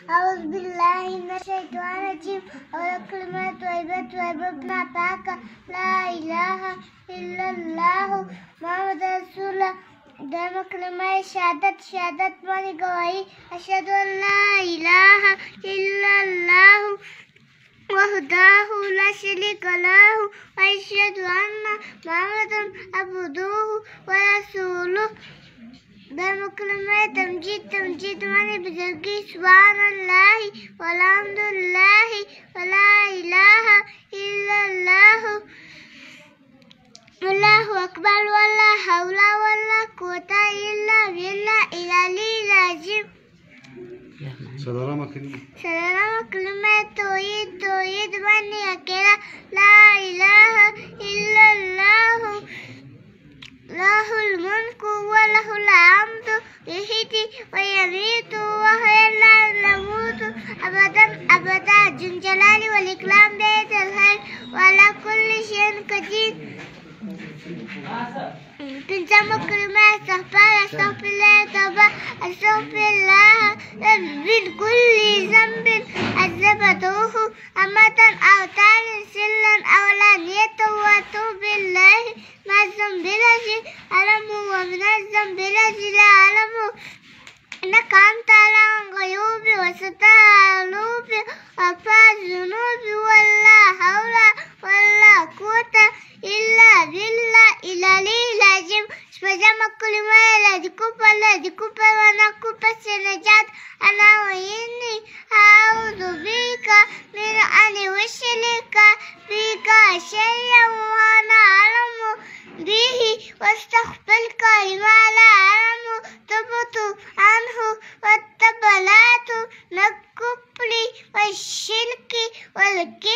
أعوذ بالله من الشيطان الرجيم والكلمات طيبة معك لا إله إلا الله محمد رسول الله دائما كلمة شهادة ماني گواهی أشهد أن لا إله إلا الله وحده لا شريك له وأشهد أن محمدا عبده ورسوله دائما كلمة تمجيد ماني بزرگی سبحان الله والحمد لله ولا إله إلا الله والله أكبر ولا حول ولا قوة إلا بالله العلي العظيم. سلام كلمة توحيد ماني أكيرا لا إله إلا الله له الملك وله الحمد يحيي ويميت وهو لا يموت أبدا ذو الجلال والإكرام بيد الخير وعلى كل شيء قدير. تنسى كلمة أستغفر الله من كل ذنب أذنبته أمة أو تاني سرا أو علانية وأتوب إليه من الذنب الذي أعلمه ومن الذنب الذي لا أعلمه إنك أنت علام الغيوب وستر القلوب وأخفى الذنوب ولا حول ولا قوة إلا بالله العلي العظيم. Spesiamo كلمة الذي كوبا وأنا كوبا سنجات أنا وإني أعوذ بك من أن أشرك بك شيئا وأنا أعلم به واستغفرك لما لا أعلم تبت عنه واتبعت من الكفر والشرك والكبر